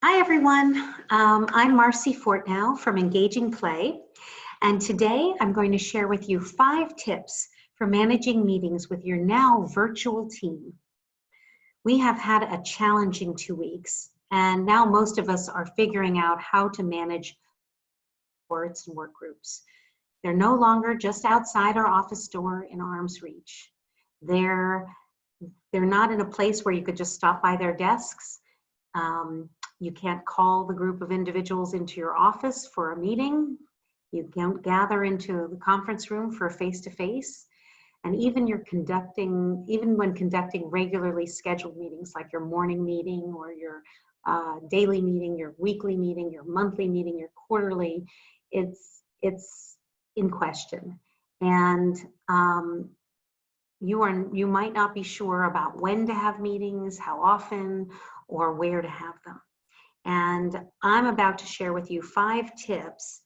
Hi everyone, I'm Marcy Fortnow from Engaging Play, and today I'm going to share with you 5 tips for managing meetings with your now virtual team. We have had a challenging 2 weeks, and now most of us are figuring out how to manage boards and work groups. They're no longer just outside our office door in arm's reach. They're not in a place where you could just stop by their desks. You can't call the group of individuals into your office for a meeting. You can't gather into the conference room for a face-to-face. And even when conducting regularly scheduled meetings, like your morning meeting or your daily meeting, your weekly meeting, your monthly meeting, your quarterly, it's in question. And you might not be sure about when to have meetings, how often, or where to have them. And I'm about to share with you 5 tips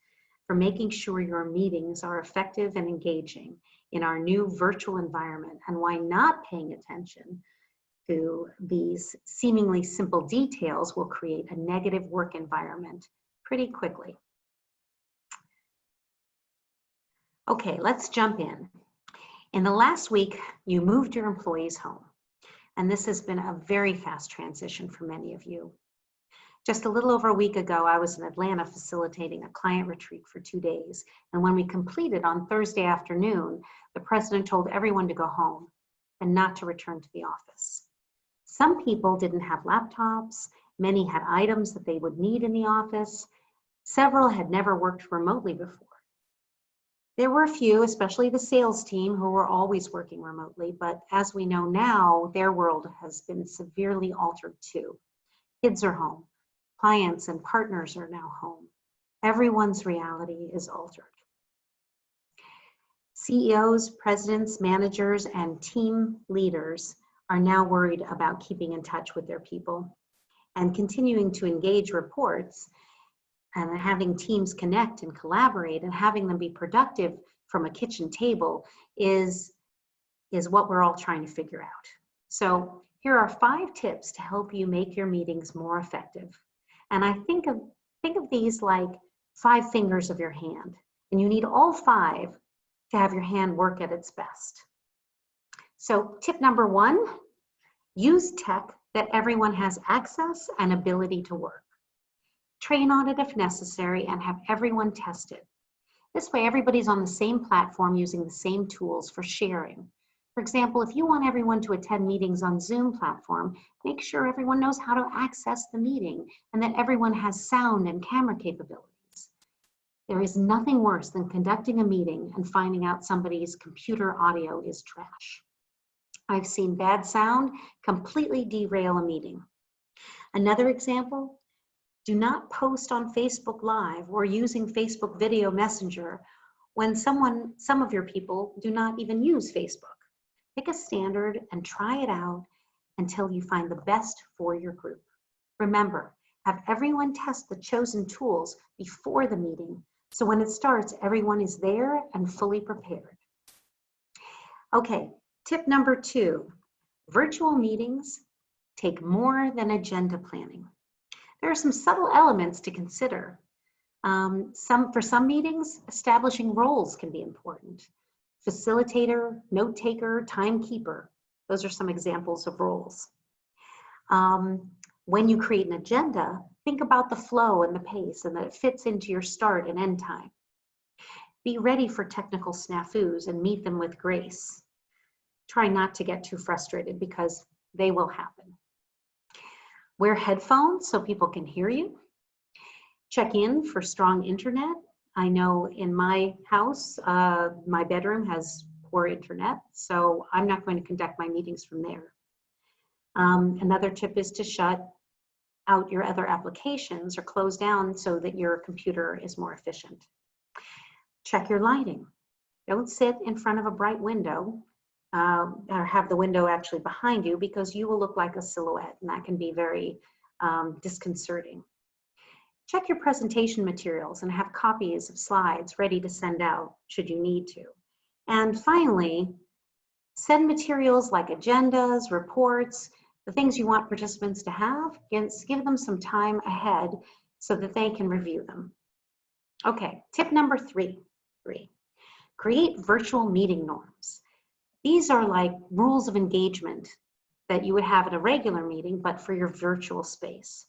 for making sure your meetings are effective and engaging in our new virtual environment, and why not paying attention to these seemingly simple details will create a negative work environment pretty quickly. Okay, let's jump in. In the last week, you moved your employees home, and this has been a very fast transition for many of you. Just a little over a week ago, I was in Atlanta facilitating a client retreat for 2 days. And when we completed on Thursday afternoon, the president told everyone to go home and not to return to the office. Some people didn't have laptops. Many had items that they would need in the office. Several had never worked remotely before. There were a few, especially the sales team, who were always working remotely. But as we know now, their world has been severely altered too. Kids are home. Clients and partners are now home. Everyone's reality is altered. CEOs, presidents, managers, and team leaders are now worried about keeping in touch with their people and continuing to engage reports and having teams connect and collaborate and having them be productive from a kitchen table is what we're all trying to figure out. So here are 5 tips to help you make your meetings more effective. And I think of these like 5 fingers of your hand, and you need all 5 to have your hand work at its best. So tip number 1, use tech that everyone has access and ability to work. Train on it if necessary and have everyone test it. This way everybody's on the same platform using the same tools for sharing. For example, if you want everyone to attend meetings on Zoom platform, make sure everyone knows how to access the meeting and that everyone has sound and camera capabilities. There is nothing worse than conducting a meeting and finding out somebody's computer audio is trash. I've seen bad sound completely derail a meeting. Another example, do not post on Facebook Live or using Facebook Video Messenger when some of your people do not even use Facebook. Pick a standard and try it out until you find the best for your group. Remember, have everyone test the chosen tools before the meeting, so when it starts, everyone is there and fully prepared. Okay, tip number 2, virtual meetings take more than agenda planning. There are some subtle elements to consider. For some meetings, establishing roles can be important. Facilitator, note taker, timekeeper. Those are some examples of roles. When you create an agenda, think about the flow and the pace and that it fits into your start and end time. Be ready for technical snafus and meet them with grace. Try not to get too frustrated because they will happen. Wear headphones so people can hear you. Check in for strong internet. I know in my house, my bedroom has poor internet, so I'm not going to conduct my meetings from there. Another tip is to shut out your other applications or close down so that your computer is more efficient. Check your lighting. Don't sit in front of a bright window or have the window actually behind you, because you will look like a silhouette, and that can be very disconcerting. Check your presentation materials and have copies of slides ready to send out should you need to. And finally, send materials like agendas, reports, The things you want participants to have, give them some time ahead so that they can review them. Okay, tip number three, create virtual meeting norms. These are like rules of engagement that you would have at a regular meeting, but for your virtual space.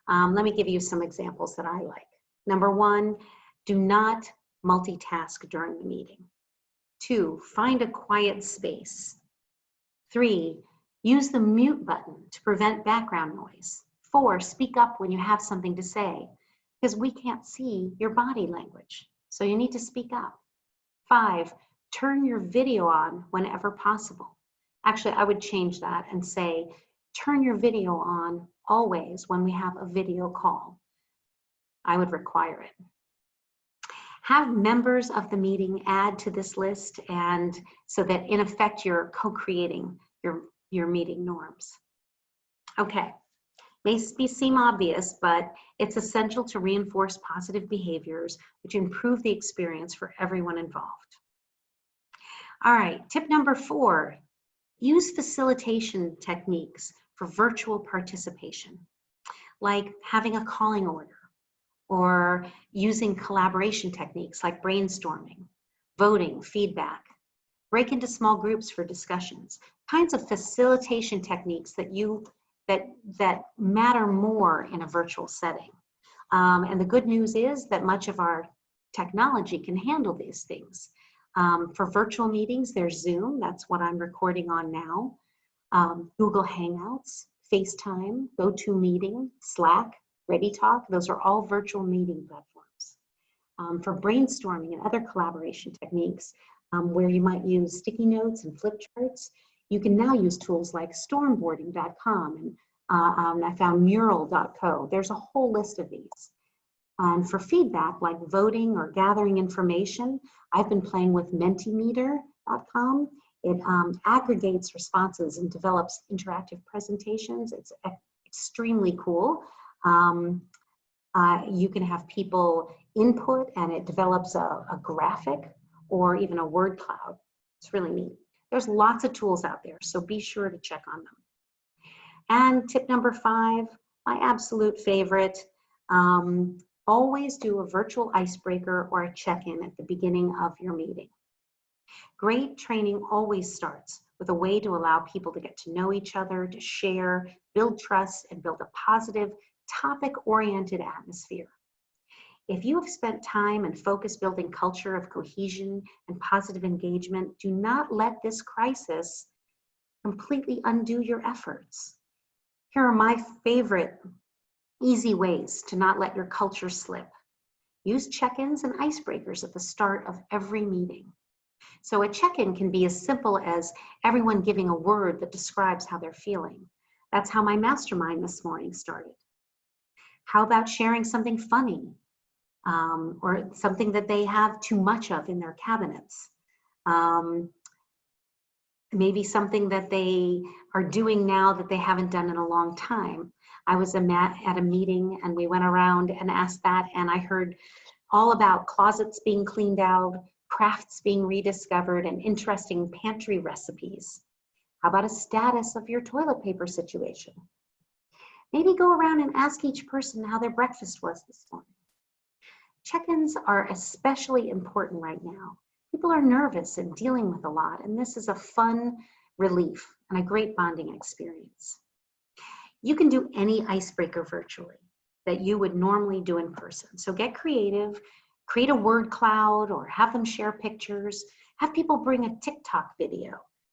Let me give you some examples that I like. Number one, do not multitask during the meeting. 2, find a quiet space. 3, use the mute button to prevent background noise. 4, speak up when you have something to say, because we can't see your body language, so you need to speak up. 5, turn your video on whenever possible. Actually, I would change that and say, turn your video on always when we have a video call. I would require it. Have members of the meeting add to this list, and so that in effect you're co-creating your meeting norms. Okay, may seem obvious, but it's essential to reinforce positive behaviors which improve the experience for everyone involved. All right, tip number 4, use facilitation techniques for virtual participation, like having a calling order, or using collaboration techniques like brainstorming, voting, feedback. Break into small groups for discussions. Kinds of facilitation techniques that matter more in a virtual setting. And the good news is that much of our technology can handle these things. For virtual meetings, there's Zoom, that's what I'm recording on now, Google Hangouts, FaceTime, GoToMeeting, Slack, ReadyTalk, those are all virtual meeting platforms. For brainstorming and other collaboration techniques, where you might use sticky notes and flip charts, you can now use tools like stormboarding.com, and I found mural.co. There's a whole list of these. And for feedback, like voting or gathering information, I've been playing with mentimeter.com. It aggregates responses and develops interactive presentations. It's extremely cool. You can have people input and it develops a graphic or even a word cloud. It's really neat. There's lots of tools out there, so be sure to check on them. And tip number 5, my absolute favorite, always do a virtual icebreaker or a check-in at the beginning of your meeting. Great training always starts with a way to allow people to get to know each other, to share, build trust, and build a positive, topic-oriented atmosphere. If you have spent time and focus building culture of cohesion and positive engagement, do not let this crisis completely undo your efforts. Here are my favorite easy ways to not let your culture slip. Use check-ins and icebreakers at the start of every meeting. So a check-in can be as simple as everyone giving a word that describes how they're feeling. That's how my mastermind this morning started. How about sharing something funny or something that they have too much of in their cabinets? Maybe something that they are doing now that they haven't done in a long time. I was at a meeting and we went around and asked that, and I heard all about closets being cleaned out, crafts being rediscovered, and interesting pantry recipes. How about a status of your toilet paper situation? Maybe go around and ask each person how their breakfast was this morning. Check-ins are especially important right now. People are nervous and dealing with a lot, and this is a fun relief and a great bonding experience. You can do any icebreaker virtually that you would normally do in person. So get creative, create a word cloud or have them share pictures, have people bring a TikTok video,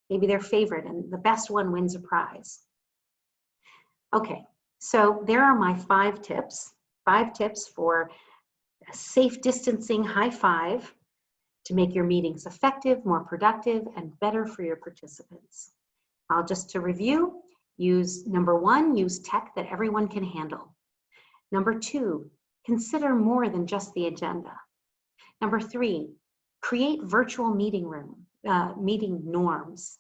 maybe their favorite, and the best one wins a prize. Okay, so there are my 5 tips for a safe distancing high five to make your meetings effective, more productive, and better for your participants. Just to review, number 1, use tech that everyone can handle. Number 2, consider more than just the agenda. Number 3, create virtual meeting norms.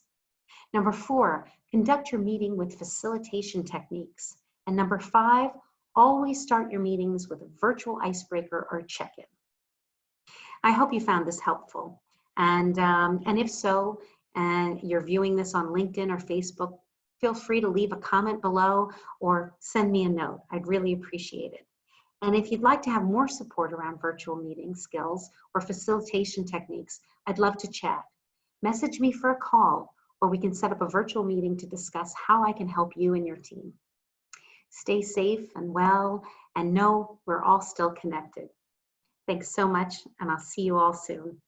Number 4, conduct your meeting with facilitation techniques. And number 5, always start your meetings with a virtual icebreaker or check-in. I hope you found this helpful. And if so, and you're viewing this on LinkedIn or Facebook, feel free to leave a comment below or send me a note. I'd really appreciate it. And if you'd like to have more support around virtual meeting skills or facilitation techniques, I'd love to chat. Message me for a call, or we can set up a virtual meeting to discuss how I can help you and your team. Stay safe and well, and know we're all still connected. Thanks so much, and I'll see you all soon.